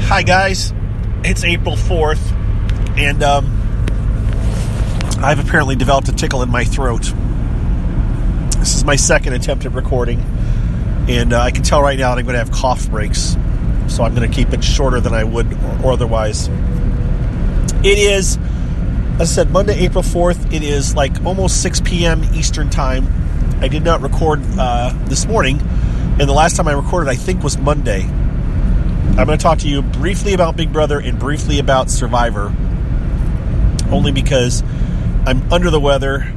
Hi guys, it's April 4th, and I've apparently developed a tickle in my throat. This is my second attempt at recording, and I can tell right now that I'm going to have cough breaks, so I'm going to keep it shorter than I would or otherwise. It is, as I said, Monday, April 4th. It is like almost 6 p.m. Eastern Time. I did not record this morning, and the last time I recorded, I think, was Monday. I'm going to talk to you briefly about Big Brother and briefly about Survivor, only because I'm under the weather.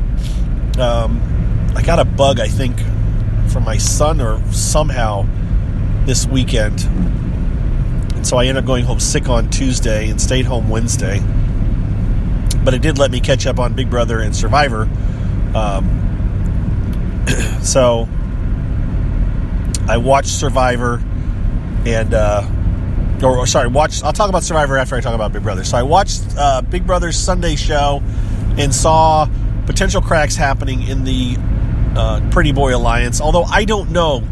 I got a bug, I think, from my son or somehow this weekend. And so I ended up going home sick on Tuesday and stayed home Wednesday. But it did let me catch up on Big Brother and Survivor. So I watched Survivor and... I'll talk about Survivor after I talk about Big Brother. So I watched Big Brother's Sunday show and saw potential cracks happening in the Pretty Boy Alliance. Although I don't know.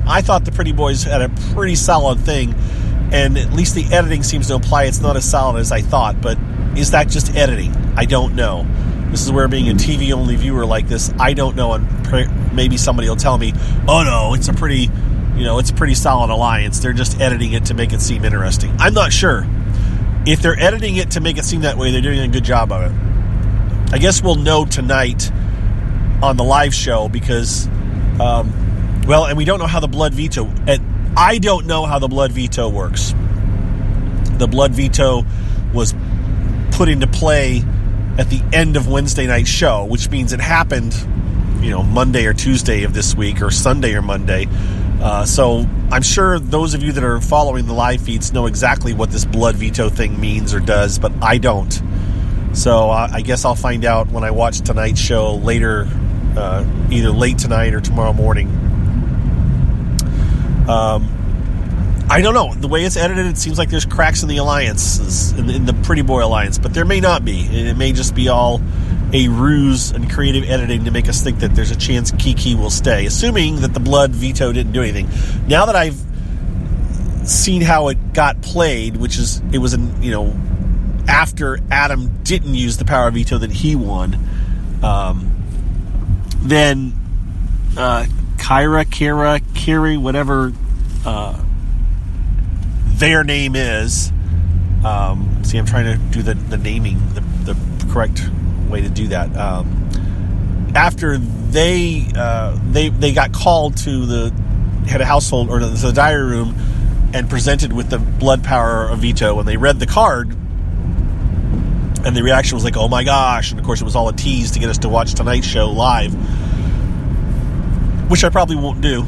I thought the Pretty Boys had a pretty solid thing, and at least the editing seems to imply it's not as solid as I thought. But is that just editing? I don't know. This is where, being a TV-only viewer like this, I don't know, and maybe somebody will tell me, oh no, it's a pretty solid alliance. They're just editing it to make it seem interesting. I'm not sure. If they're editing it to make it seem that way, they're doing a good job of it. I guess we'll know tonight on the live show because, and we don't know how the blood veto... I don't know how the blood veto works. The blood veto was put into play at the end of Wednesday night's show, which means it happened, Monday or Tuesday of this week, or Sunday or Monday. So I'm sure those of you that are following the live feeds know exactly what this blood veto thing means or does, but I don't. So I guess I'll find out when I watch tonight's show later, either late tonight or tomorrow morning. I don't know. The way it's edited, it seems like there's cracks in the alliances, in the Pretty Boy Alliance, but there may not be. And it may just be all a ruse and creative editing to make us think that there's a chance Kiki will stay, assuming that the blood veto didn't do anything. Now that I've seen how it got played, it was after Adam didn't use the power of veto that he won, then Kiri, whatever their name is. I'm trying to do the naming, the correct way to do that. After they got called to the head of household or the diary room and presented with the blood power of veto, and they read the card, and the reaction was like, "Oh my gosh!" And of course, it was all a tease to get us to watch tonight's show live, which I probably won't do.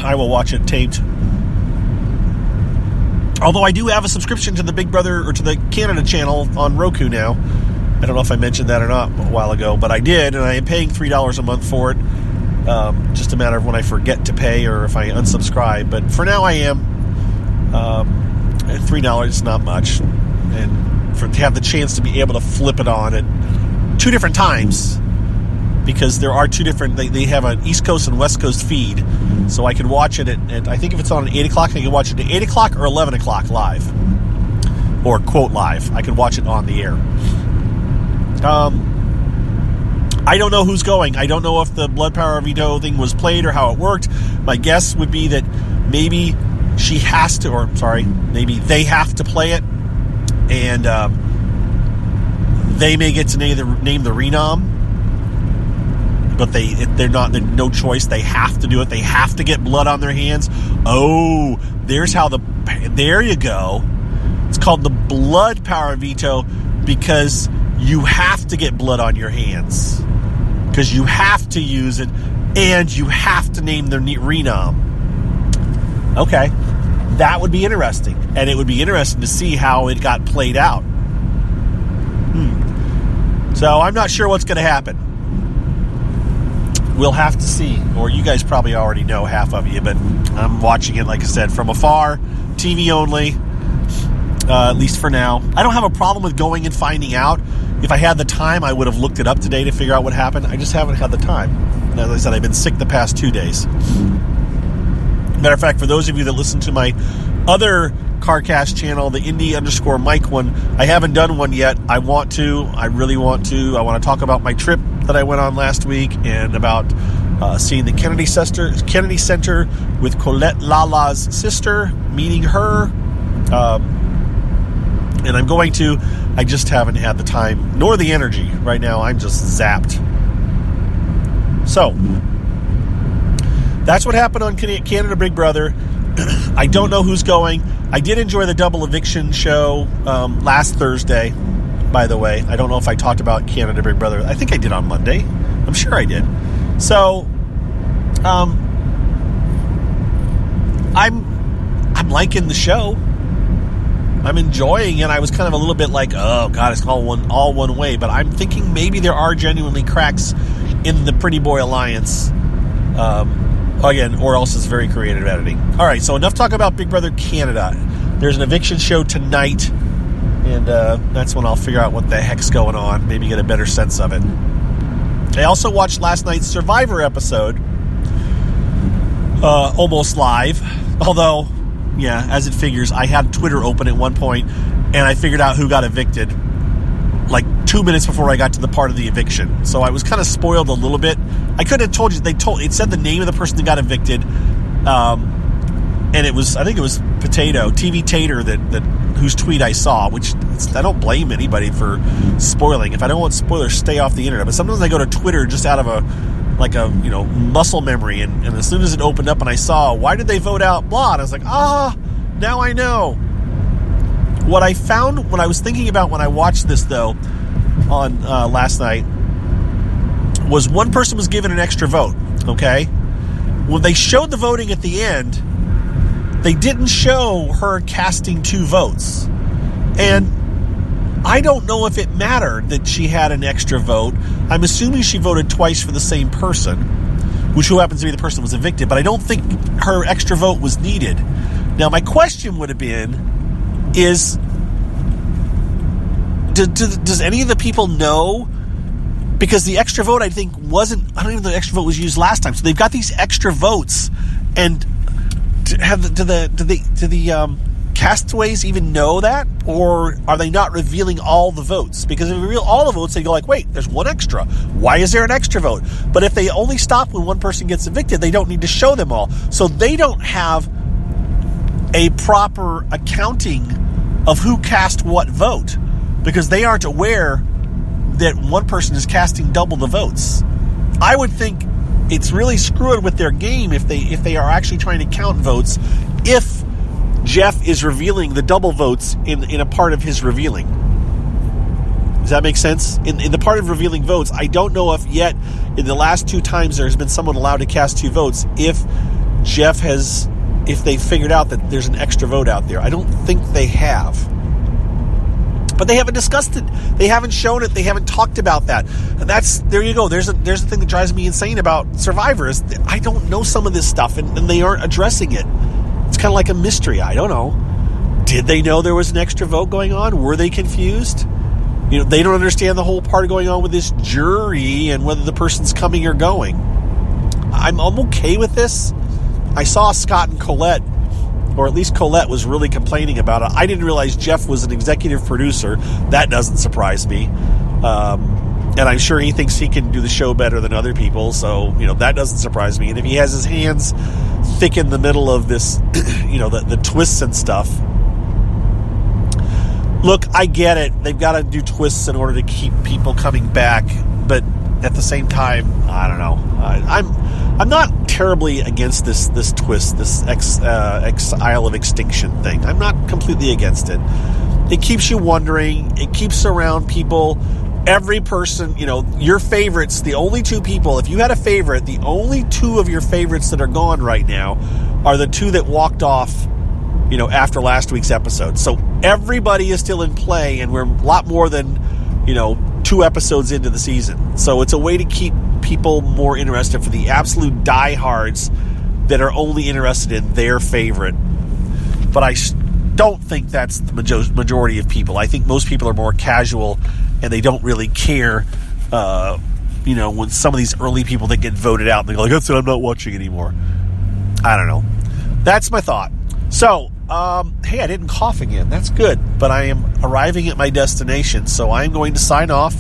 I will watch it taped. Although I do have a subscription to the Big Brother or to the Canada channel on Roku now. I don't know if I mentioned that or not a while ago, but I did, and I am paying $3 a month for it. Just a matter of when I forget to pay or if I unsubscribe. But for now, I am. $3 is not much, and to have the chance to be able to flip it on at two different times, because there are two different. They have an East Coast and West Coast feed, so I can watch it at I think if it's on at 8 o'clock, I can watch it at 8 o'clock or 11 o'clock live, or quote live. I can watch it on the air. I don't know who's going. I don't know if the blood power veto thing was played or how it worked. My guess would be that maybe she has to, maybe they have to play it, and they may get to name the renom, but they're no choice. They have to do it. They have to get blood on their hands. Oh, there you go. It's called the blood power veto because you have to get blood on your hands, because you have to use it, and you have to name the renom. Okay, that would be interesting, and it would be interesting to see how it got played out. So I'm not sure what's going to happen. We'll have to see, or you guys probably already know, half of you, but I'm watching it, like I said, from afar, TV only, at least for now. I don't have a problem with going and finding out. If I had the time, I would have looked it up today to figure out what happened. I just haven't had the time. As I said, I've been sick the past 2 days. Matter of fact, for those of you that listen to my other CarCast channel, the Indy_Mike one. I haven't done one yet. I want to. I really want to. I want to talk about my trip that I went on last week and about seeing the Kennedy Center with Colette Lala's sister, meeting her. And I'm going to. I just haven't had the time nor the energy. Right now, I'm just zapped. So, that's what happened on Canada Big Brother. I don't know who's going. I did enjoy the double eviction show last Thursday, by the way. I don't know if I talked about Canada Big Brother. I think I did on Monday. I'm sure I did. So, I'm liking the show. I'm enjoying it. I was kind of a little bit like, oh, God, it's all one way. But I'm thinking maybe there are genuinely cracks in the Pretty Boy Alliance. Again, or else it's very creative editing. All right, so enough talk about Big Brother Canada. There's an eviction show tonight, and that's when I'll figure out what the heck's going on, maybe get a better sense of it. I also watched last night's Survivor episode, almost live, although, yeah, as it figures, I had Twitter open at one point, and I figured out who got evicted like 2 minutes before I got to the part of the eviction. So I was kind of spoiled a little bit. I could have told you, it said the name of the person that got evicted, and I think it was TV Tater, that whose tweet I saw, which I don't blame anybody for spoiling. If I don't want spoilers, stay off the internet. But sometimes I go to Twitter just out of a muscle memory, and as soon as it opened up and I saw, why did they vote out blah, and I was like, now I know. What I found, what I was thinking about when I watched this, though, on last night, was one person was given an extra vote, okay? When they showed the voting at the end, they didn't show her casting 2 votes. And I don't know if it mattered that she had an extra vote. I'm assuming she voted twice for the same person, which who happens to be the person who was evicted, but I don't think her extra vote was needed. Now, my question would have been, does any of the people know? Because the extra vote, I think, I don't even know if the extra vote was used last time. So they've got these extra votes, and do the castaways even know that, or are they not revealing all the votes? Because if they reveal all the votes, they go like, wait, there's one extra. Why is there an extra vote? But if they only stop when one person gets evicted, they don't need to show them all. So they don't have a proper accounting of who cast what vote, because they aren't aware that one person is casting double the votes. I would think it's really screwed with their game if they are actually trying to count votes, if Jeff is revealing the double votes in a part of his revealing. Does that make sense? In the part of revealing votes, I don't know if yet, in the last 2 times there's been someone allowed to cast 2 votes, if they figured out that there's an extra vote out there. I don't think they have. But they haven't discussed it. They haven't shown it. They haven't talked about that. And there you go. There's the thing that drives me insane about Survivor is I don't know some of this stuff, and they aren't addressing it. It's kind of like a mystery. I don't know. Did they know there was an extra vote going on? Were they confused? They don't understand the whole part going on with this jury and whether the person's coming or going. I'm okay with this. I saw Scott and Colette, or at least Colette was really complaining about it. I didn't realize Jeff was an executive producer. That doesn't surprise me. And I'm sure he thinks he can do the show better than other people, so, that doesn't surprise me. And if he has his hands thick in the middle of this, the twists and stuff. Look, I get it. They've got to do twists in order to keep people coming back, but at the same time, I don't know. I'm not terribly against this twist, this Isle of Extinction thing. I'm not completely against it. It keeps you wondering. It keeps around people. Every person, your favorites, the only 2 people, if you had a favorite, the only 2 of your favorites that are gone right now are the 2 that walked off, after last week's episode. So everybody is still in play, and we're a lot more than, 2 episodes into the season. So it's a way to keep people more interested for the absolute diehards that are only interested in their favorite. But I don't think that's the majority of people. I think most people are more casual, and they don't really care, when some of these early people that get voted out, and they go like, that's it, I'm not watching anymore. I don't know. That's my thought. So, Hey, I didn't cough again. That's good. But I am arriving at my destination, so I'm going to sign off.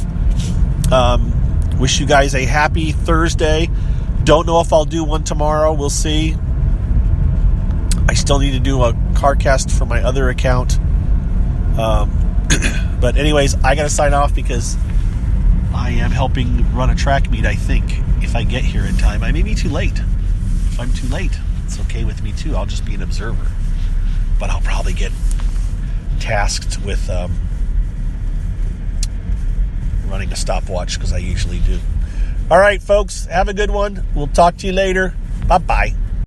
Wish you guys a happy Thursday. Don't know if I'll do one tomorrow. We'll see. I still need to do a CarCast for my other account. But anyways, I got to sign off because I am helping run a track meet, I think, if I get here in time. I may be too late. If I'm too late, it's okay with me too. I'll just be an observer. But I'll probably get tasked with running a stopwatch because I usually do. All right, folks, have a good one. We'll talk to you later. Bye-bye.